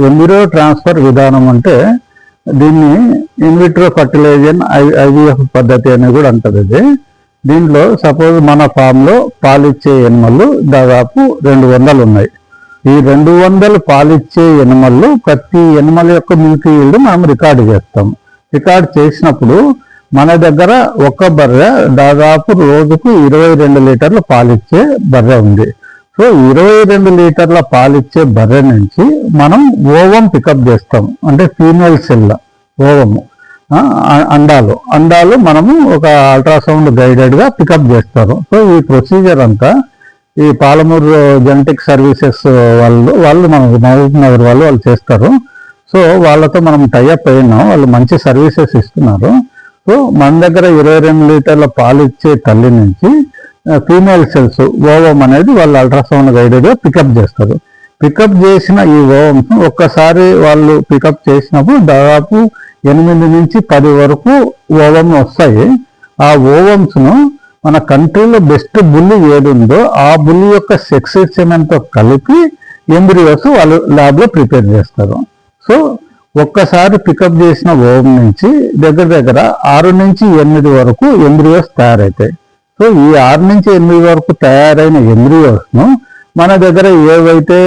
Embryo transfer విధానం అంటే దీన్ని ఇన్విట్రో ఫర్టిలైజేషన్ ఐవీఎఫ్ పద్ధతి అని కూడా అంటది. ఇది దీంట్లో సపోజ్ మన ఫామ్లో పాలిచ్చే ఎనిమలు దాదాపు 200 ఉన్నాయి. ఈ 200 పాలిచ్చే ఎనిమల్లో ప్రతి ఎనిమల యొక్క మిల్క్ ఈల్డ్ మనం రికార్డు చేస్తాం. రికార్డు చేసినప్పుడు మన దగ్గర ఒక బర్రె దాదాపు రోజుకు 22 లీటర్ల పాలిచ్చే బర్రె ఉంది. సో 22 లీటర్ల పాలిచ్చే బర్రె నుంచి మనం ఓవం పికప్ చేస్తాం. అంటే ఫీమేల్ సెల్ ఓవము, అండాలు మనము ఒక అల్ట్రాసౌండ్ గైడెడ్గా పికప్ చేస్తారు. సో ఈ ప్రొసీజర్ అంతా ఈ పాలమూరు జెనెటిక్ సర్వీసెస్ వాళ్ళు మనకు మహబూబ్ నగర్ వాళ్ళు చేస్తారు. సో వాళ్ళతో మనం టైఅప్ అయినాం, వాళ్ళు మంచి సర్వీసెస్ ఇస్తున్నారు. సో మన దగ్గర 22 లీటర్ల పాలు ఇచ్చే తల్లి నుంచి ఫీమేల్ సెల్స్ ఓవం అనేది వాళ్ళు అల్ట్రాసౌండ్ గైడెడ్గా పికప్ చేస్తారు. పికప్ చేసిన ఈ ఓవమ్స్ ఒక్కసారి వాళ్ళు పికప్ చేసినప్పుడు దాదాపు 8 నుంచి 10 వరకు ఓవమ్ వస్తాయి. ఆ ఓవమ్స్ను మన కంట్రీలో బెస్ట్ బుల్లి ఏది ఉందో ఆ బుల్లి యొక్క సెక్స్ సెమెన్తో కలిపి ఎంబ్రియోస్ వాళ్ళు ల్యాబ్లో ప్రిపేర్ చేస్తారు. సో ఒక్కసారి పికప్ చేసిన ఓవం నుంచి దగ్గర 6 నుంచి 8 వరకు ఎంబ్రియోస్ తయారవుతాయి. సో ఈ 6 నుంచి 8 వరకు తయారైన ఎంబ్రియోస్ను మన దగ్గర ఏవైతే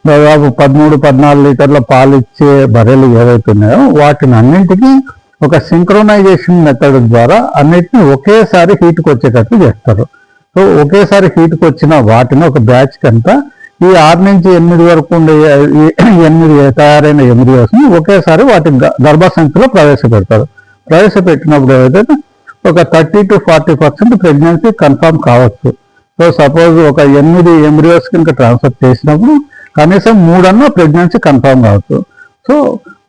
దాదాపు 13-14 లీటర్ల పాలు ఇచ్చే బర్రెలు ఏవైతే ఉన్నాయో వాటిని అన్నింటికి ఒక సింక్రోనైజేషన్ మెథడ్ ద్వారా అన్నిటిని ఒకేసారి హీట్కి వచ్చేటట్టు చేస్తారు. సో ఒకేసారి హీట్కి వచ్చిన వాటిని ఒక బ్యాచ్ కంతా ఈ 6 నుంచి 8 వరకు ఉండే 8 తయారైన ఎంబ్రియోస్ని ఒకేసారి వాటి గర్భసంచిలో ప్రవేశపెడతారు. ప్రవేశపెట్టినప్పుడు ఏదైతే ఒక 30 to 40% ప్రెగ్నెన్సీ కన్ఫర్మ్ కావచ్చు. సో సపోజ్ ఒక 8 ఎంబ్రియోస్ కనుక ట్రాన్స్ఫర్ చేసినప్పుడు కనీసం 3 అన్న ప్రెగ్నెన్సీ కన్ఫర్మ్ కావచ్చు. సో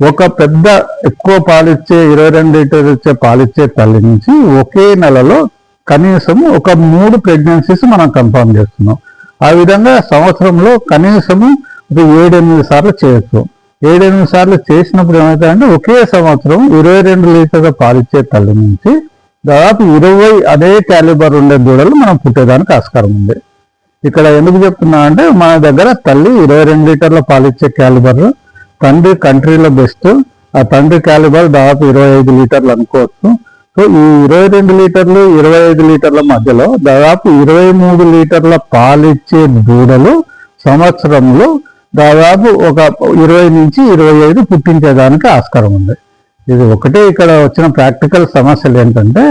ఒక పెద్ద ఎక్కువ పాలిచ్చే 22 లీటర్ ఇచ్చే పాలిచ్చే తల్లి నుంచి ఒకే నెలలో కనీసం ఒక 3 ప్రెగ్నెన్సీస్ మనం కన్ఫర్మ్ చేస్తున్నాం. ఆ విధంగా సంవత్సరంలో కనీసము 7-8 సార్లు చేయొచ్చు. 7-8 సార్లు చేసినప్పుడు ఏమవుతాయంటే ఒకే సంవత్సరం 22 లీటర్ల పాలిచ్చే తల్లి నుంచి దాదాపు 20 అదే క్యాలిబర్ ఉండే దూడలు మనం పుట్టేదానికి ఆస్కారం ఉంది. ఇక్కడ ఎందుకు చెప్తున్నా అంటే మన దగ్గర తల్లి 22 లీటర్ల పాలిచ్చే క్యాలిబర్, తండ్రి కంట్రీలో బెస్ట్, ఆ తండ్రి క్యాలిబర్ దాదాపు 25 లీటర్లు అనుకోవచ్చు. సో ఈ 22 లీటర్లు 25 లీటర్ల మధ్యలో దాదాపు 23 లీటర్ల పాలిచ్చే దూడలు సంవత్సరంలో దాదాపు ఒక 20 నుంచి 25 పుట్టించేదానికి ఆస్కారం ఉంది. ఇది ఒకటే ఇక్కడ వచ్చిన ప్రాక్టికల్ సమస్యలు ఏంటంటే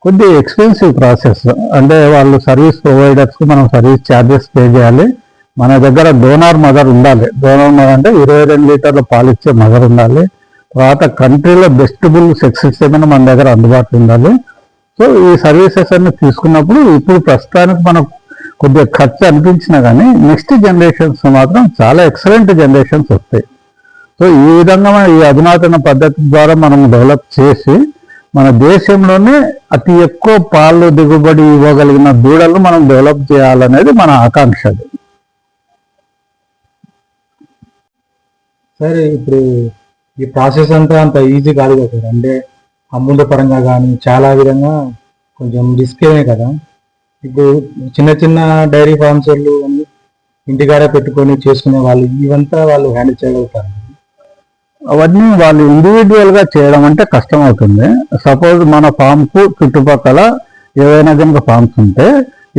కొద్దిగా ఎక్స్పెన్సివ్ ప్రాసెస్. అంటే వాళ్ళు సర్వీస్ ప్రొవైడర్స్కి మనం సర్వీస్ ఛార్జెస్ పే చేయాలి. మన దగ్గర డోనార్ మదర్ ఉండాలి. డోనార్ మదర్ అంటే 22 లీటర్ల పాలిచ్చే మదర్ ఉండాలి. తర్వాత కంట్రీలో బెస్ట్ బుల్ సెక్స్ సెమెన్ మన దగ్గర అందుబాటులో ఉండాలి. సో ఈ సర్వీసెస్ అన్ని తీసుకున్నప్పుడు ఇప్పుడు ప్రస్తుతానికి మనకు కొద్దిగా ఖర్చు అనిపించినా కానీ నెక్స్ట్ జనరేషన్స్ మాత్రం చాలా ఎక్సలెంట్ జనరేషన్స్ వస్తాయి. సో ఈ విధంగా మనం ఈ అధునాతన పద్ధతి ద్వారా మనం డెవలప్ చేసి మన దేశంలోనే అతి ఎక్కువ పాలు దిగుబడి ఇవ్వగలిగిన దూడలను మనం డెవలప్ చేయాలనేది మన ఆకాంక్ష. సరే, ఇప్పుడు ఈ ప్రాసెస్ అంతా అంత ఈజీ కాదు కదా సార్. అంటే అమౌంట్ పరంగా కానీ చాలా విధంగా కొంచెం రిస్కేనే కదా. ఇప్పుడు చిన్న చిన్న డైరీ ఫార్మ్స్ వాళ్ళు ఇంటికాడే పెట్టుకొని చేసుకునే వాళ్ళు ఇవంతా వాళ్ళు హ్యాండిల్ చేయగలుగుతారు. అవన్నీ వాళ్ళు ఇండివిజువల్గా చేయడం అంటే కష్టం అవుతుంది. సపోజ్ మన ఫామ్కు చుట్టుపక్కల ఏవైనా కనుక ఫామ్స్ ఉంటే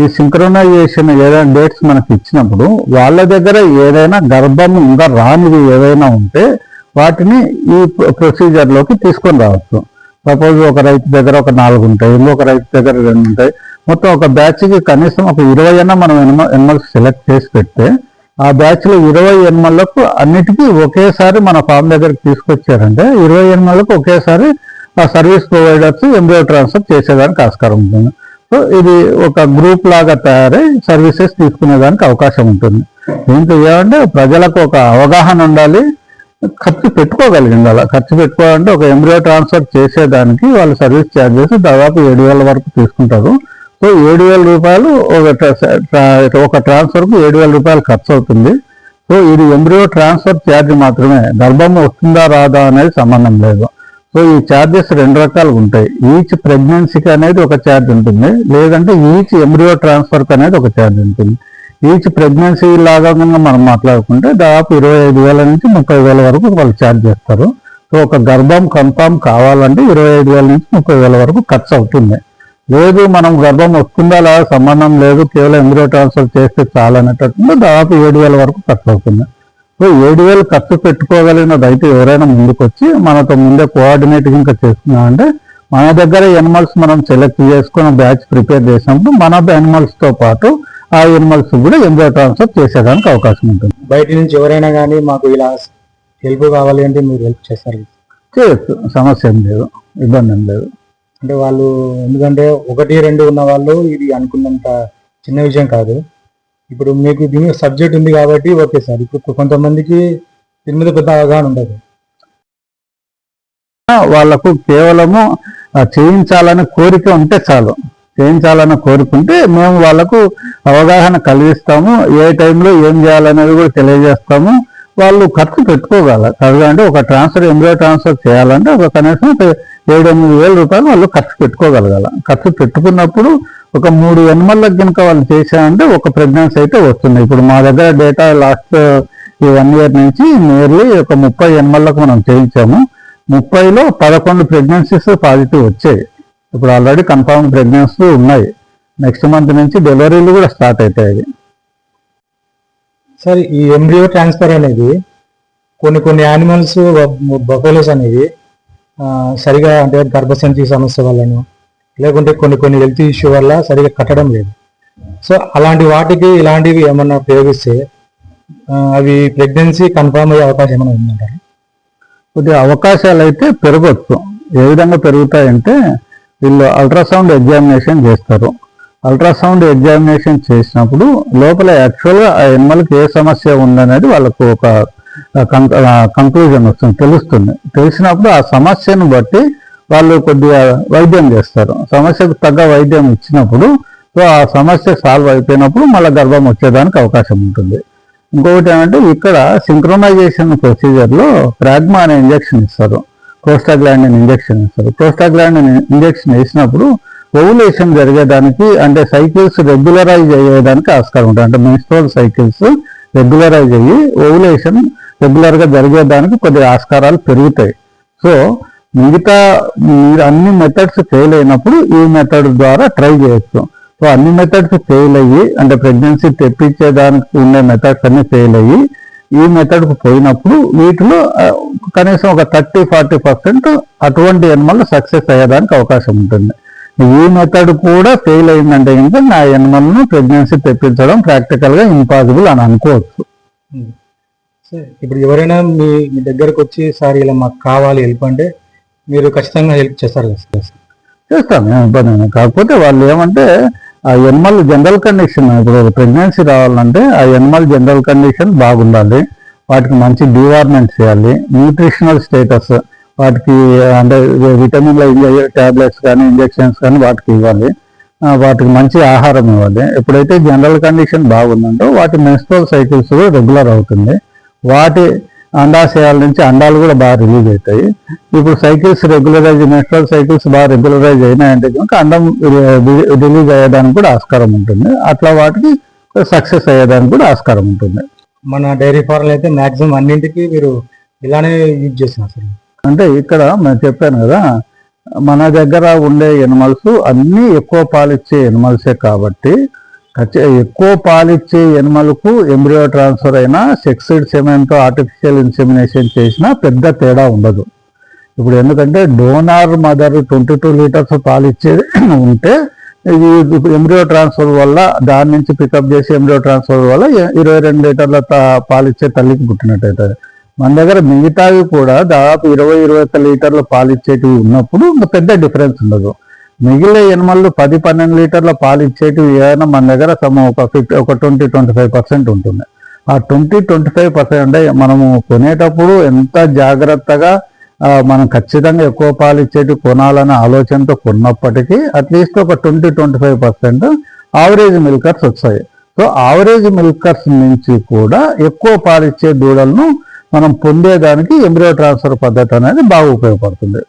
ఈ సింక్రనైజేషన్ ఏదైనా డేట్స్ మనకి ఇచ్చినప్పుడు వాళ్ళ దగ్గర ఏదైనా గర్భం ఇంకా రానిది ఏదైనా ఉంటే వాటిని ఈ ప్రొసీజర్లోకి తీసుకొని రావచ్చు. సపోజ్ ఒక రైతు దగ్గర ఒక 4 ఉంటాయి, ఇంకొక రైతు దగ్గర 2 ఉంటాయి. మొత్తం ఒక బ్యాచ్కి కనీసం ఒక 20 అన్న మనం ఎనిమల్స్ సెలెక్ట్ చేసి పెడితే ఆ బ్యాచ్లో 20 ఎనిమల్లకు అన్నిటికీ ఒకేసారి మన ఫామ్ దగ్గరికి తీసుకొచ్చారంటే 20 ఎనిమల్లకు ఒకేసారి ఆ సర్వీస్ ప్రొవైడర్స్ ఎంబ్రియో ట్రాన్స్ఫర్ చేసేదానికి ఆస్కారం ఉంటుంది. సో ఇది ఒక గ్రూప్ లాగా తయారై సర్వీసెస్ తీసుకునేదానికి అవకాశం ఉంటుంది. దీంట్లో ఏమంటే ప్రజలకు ఒక అవగాహన ఉండాలి, ఖర్చు పెట్టుకోగలిగి ఉండాలి. ఖర్చు పెట్టుకోవాలంటే ఒక ఎంబ్రియో ట్రాన్స్ఫర్ చేసేదానికి వాళ్ళు సర్వీస్ ఛార్జెస్ దాదాపు 7,000 వరకు తీసుకుంటారు. సో 7,000 రూపాయలు ఒక ట్రాన్స్ఫర్కు 7,000 రూపాయలు ఖర్చు అవుతుంది. సో ఇది ఎంబ్రియో ట్రాన్స్ఫర్ ఛార్జ్ మాత్రమే, గర్భం వస్తుందా రాదా అనేది సంబంధం లేదు. సో ఈ ఛార్జెస్ 2 రకాలుగా ఉంటాయి. ఈచ్ ప్రెగ్నెన్సీకి అనేది ఒక ఛార్జ్ ఉంటుంది, లేదంటే ఈచ్ ఎంబ్రియో ట్రాన్స్ఫర్కి అనేది ఒక ఛార్జ్ ఉంటుంది. ఈచ్ ప్రెగ్నెన్సీ లాగా మనం మాట్లాడుకుంటే దాదాపు 25,000 నుంచి 30,000 వరకు వాళ్ళు ఛార్జ్ చేస్తారు. సో ఒక గర్భం కన్ఫామ్ కావాలంటే 25,000 నుంచి 30,000 వరకు ఖర్చు అవుతుంది. లేదు మనం గర్భం వస్తుందా లేదా సంబంధం లేదు, కేవలం ఎంబ్రియో ట్రాన్స్ఫర్ చేస్తే చాలనేటట్టు దాదాపు 7,000 వరకు ఖర్చు అవుతుంది. సో 7,000 ఖర్చు పెట్టుకోగలిగినది అయితే ఎవరైనా ముందుకు వచ్చి మనతో ముందే కోఆర్డినేట్ ఇంకా చేస్తున్నామంటే మన దగ్గర ఎనిమల్స్ మనం సెలెక్ట్ చేసుకుని బ్యాచ్ ప్రిపేర్ చేసినప్పుడు మన ఎనిమల్స్తో పాటు ఆ ఎనిమల్స్ కూడా ఎంబ్రియో ట్రాన్స్ఫర్ చేసేదానికి అవకాశం ఉంటుంది. బయట నుంచి ఎవరైనా కానీ మాకు ఇలా హెల్ప్ కావాలి అంటే మీరు హెల్ప్ చేస్తారు? చేయొచ్చు, సమస్య ఏం లేదు, ఇబ్బంది ఏం లేదు. అంటే వాళ్ళు ఎందుకంటే 1-2 ఉన్న వాళ్ళు ఇది అనుకున్నంత చిన్న విషయం కాదు. ఇప్పుడు మీకు దీని సబ్జెక్ట్ ఉంది కాబట్టి ఓకే సార్. ఇప్పుడు కొంతమందికి దీని మీద పెద్ద అవగాహన ఉండదు. వాళ్ళకు కేవలము చేయించాలనే కోరిక ఉంటే చాలు. చేయించాలన్న కోరిక ఉంటే మేము వాళ్ళకు అవగాహన కలిగిస్తాము, ఏ టైంలో ఏం చేయాలనేది కూడా తెలియజేస్తాము. వాళ్ళు ఖర్చు పెట్టుకోగలరు. అంటే ఒక ఎంబ్రియో ట్రాన్స్ఫర్ చేయాలంటే ఒక కనీసం 7-8 రూపాయలు వాళ్ళు ఖర్చు పెట్టుకోగలగాల. ఖర్చు పెట్టుకున్నప్పుడు ఒక 3 ఎనిమల్లకు కనుక వాళ్ళు చేశారంటే ఒక ప్రెగ్నెన్సీ అయితే వస్తుంది. ఇప్పుడు మా దగ్గర డేటా లాస్ట్ ఈ 1 year నుంచి నియర్లీ ఒక 30 ఎనిమల్లకు మనం చేయించాము. 30లో 11 ప్రెగ్నెన్సీస్ పాజిటివ్ వచ్చాయి. ఇప్పుడు ఆల్రెడీ కన్ఫర్మ్ ప్రెగ్నెన్సీ ఉన్నాయి. నెక్స్ట్ మంత్ నుంచి డెలివరీలు కూడా స్టార్ట్ అవుతాయి. సార్ ఈ ఎంబ్రియో ట్రాన్స్ఫర్ అనేది కొన్ని యానిమల్స్ బఫెలోస్ అనేవి సరిగా అంటే గర్భసంచి సమస్య వల్లను లేకుంటే కొన్ని హెల్త్ ఇష్యూ వల్ల సరిగా కట్టడం లేదు. సో అలాంటి వాటికి ఇలాంటివి ఏమన్నా ప్రయోగిస్తే అవి ప్రెగ్నెన్సీ కన్ఫర్మ్ అయ్యే అవకాశం ఏమైనా ఉందంటారా? కొద్దిగా అవకాశాలు అయితే పెరగచ్చు. ఏ విధంగా పెరుగుతాయంటే వీళ్ళు అల్ట్రాసౌండ్ ఎగ్జామినేషన్ చేస్తారు. అల్ట్రాసౌండ్ ఎగ్జామినేషన్ చేసినప్పుడు లోపల యాక్చువల్గా ఆ ఎనిమల్కి ఏ సమస్య ఉందనేది వాళ్ళకు ఒక కంక్లూజన్ వస్తుంది, తెలుస్తుంది. తెలిసినప్పుడు ఆ సమస్యను బట్టి వాళ్ళు కొద్దిగా వైద్యం చేస్తారు. సమస్యకు తగ్గ వైద్యం ఇచ్చినప్పుడు సో ఆ సమస్య సాల్వ్ అయిపోయినప్పుడు మళ్ళీ గర్భం వచ్చేదానికి అవకాశం ఉంటుంది. ఇంకొకటి ఏమంటే ఇక్కడ సింక్రోనైజేషన్ ప్రొసీజర్లో ప్రాగ్మా అనే ఇంజెక్షన్ ఇస్తారు, ప్రోస్టాగ్లాండిన్ ఇంజెక్షన్ ఇస్తారు. ప్రోస్టాగ్లాండిన్ ఇంజెక్షన్ వేసినప్పుడు ఓవులేషన్ జరిగేదానికి అంటే సైకిల్స్ రెగ్యులరైజ్ అయ్యేదానికి ఆస్కారం ఉంటుంది. అంటే మెన్స్ట్రువల్ సైకిల్స్ రెగ్యులరైజ్ అయ్యి ఓవులేషన్ రెగ్యులర్గా జరిగేదానికి కొద్దిగా ఆస్కారాలు పెరుగుతాయి. సో మిగతా మీరు అన్ని మెథడ్స్ ఫెయిల్ అయినప్పుడు ఈ మెథడ్ ద్వారా ట్రై చేయొచ్చు. సో అన్ని మెథడ్స్ ఫెయిల్ అయ్యి అంటే ప్రెగ్నెన్సీ తెప్పించేదానికి ఉండే మెథడ్స్ అన్ని ఫెయిల్ అయ్యి ఈ మెథడ్కు పోయినప్పుడు వీటిలో కనీసం ఒక 30-40% అటువంటి ఎనిమల్ సక్సెస్ అయ్యేదానికి అవకాశం ఉంటుంది. ఈ మెథడ్ కూడా ఫెయిల్ అయిందంటే ఇంకా నా ఎనిమల్ను ప్రెగ్నెన్సీ తెప్పించడం ప్రాక్టికల్గా ఇంపాసిబుల్ అని అనుకోవచ్చు. ఇప్పుడు ఎవరైనా మీ దగ్గరకు వచ్చి సార్ ఇలా మాకు కావాలి హెల్ప్ అంటే మీరు ఖచ్చితంగా హెల్ప్ చేస్తారు కదా? చేస్తాను, ఇబ్బంది. కాకపోతే వాళ్ళు ఏమంటే ఆ ఎనిమల్ జనరల్ కండిషన్, ఇప్పుడు ప్రెగ్నెన్సీ రావాలంటే ఆ ఎనిమల్ జనరల్ కండిషన్ బాగుండాలి, వాటికి మంచి డివార్మెంట్ చేయాలి, న్యూట్రిషనల్ స్టేటస్ వాటికి అంటే విటమిన్ల ట్యాబ్లెట్స్ కానీ ఇంజెక్షన్స్ కానీ వాటికి ఇవ్వాలి, వాటికి మంచి ఆహారం ఇవ్వాలి. ఎప్పుడైతే జనరల్ కండిషన్ బాగుందంటో వాటి మెన్స్ట్రువల్ సైకిల్స్ కూడా రెగ్యులర్ అవుతుంది, వాటి అండాశయాల నుంచి అండాలు కూడా బాగా రిలీజ్ అవుతాయి. ఇప్పుడు సైకిల్స్ రెగ్యులరైజ్ మెన్స్ట్రువల్ సైకిల్స్ బాగా రెగ్యులరైజ్ అయినాయంటే కనుక అండం రిలీజ్ అయ్యేదానికి కూడా ఆస్కారం ఉంటుంది. అట్లా వాటికి సక్సెస్ అయ్యేదానికి కూడా ఆస్కారం ఉంటుంది. మన డైరీ ఫార్మ్ అయితే మాక్సిమం అన్నింటికి మీరు ఇలానే యూజ్ చేస్తున్నారు సార్. అంటే ఇక్కడ నేను చెప్పాను కదా, మన దగ్గర ఉండే ఎనిమల్స్ అన్నీ ఎక్కువ పాలిచ్చే ఎనిమల్సే కాబట్టి ఎక్కువ పాలిచ్చే ఎనిమల్కు ఎంబ్రియో ట్రాన్స్ఫర్ అయినా సెక్సిడ్ సెమెన్తో ఆర్టిఫిషియల్ ఇన్సెమినేషన్ చేసినా పెద్ద తేడా ఉండదు. ఇప్పుడు ఎందుకంటే డోనార్ మదర్ 22 లీటర్స్ పాలిచ్చేది ఉంటే ఇది ఎంబ్రియో ట్రాన్స్ఫర్ వల్ల దాని నుంచి పికప్ చేసి ఎంబ్రియో ట్రాన్స్ఫర్ వల్ల 22 లీటర్ల పాలిచ్చే తల్లికి పుట్టినట్టయితే మన దగ్గర మిగతావి కూడా దాదాపు 20-21 లీటర్ల పాలిచ్చేటివి ఉన్నప్పుడు ఇంకా పెద్ద డిఫరెన్స్ ఉండదు. మిగిలిన ఎనిమల్లు 10-12 లీటర్ల పాలు ఇచ్చేటివి ఏదైనా మన దగ్గర ఒక 20-25% ఉంటుంది. ఆ 20-25% అంటే మనము కొనేటప్పుడు ఎంత జాగ్రత్తగా మనం ఖచ్చితంగా ఎక్కువ పాలు ఇచ్చేటివి కొనాలనే ఆలోచనతో కొన్నప్పటికీ అట్లీస్ట్ ఒక 20-25% ఆవరేజ్ మిల్కర్స్ వచ్చాయి. సో ఆవరేజ్ మిల్కర్స్ నుంచి కూడా ఎక్కువ పాలిచ్చే దూడలను మనం పొందేదానికి ఎంబ్రియో ట్రాన్స్ఫర్ పద్ధతి అనేది బాగా ఉపయోగపడుతుంది.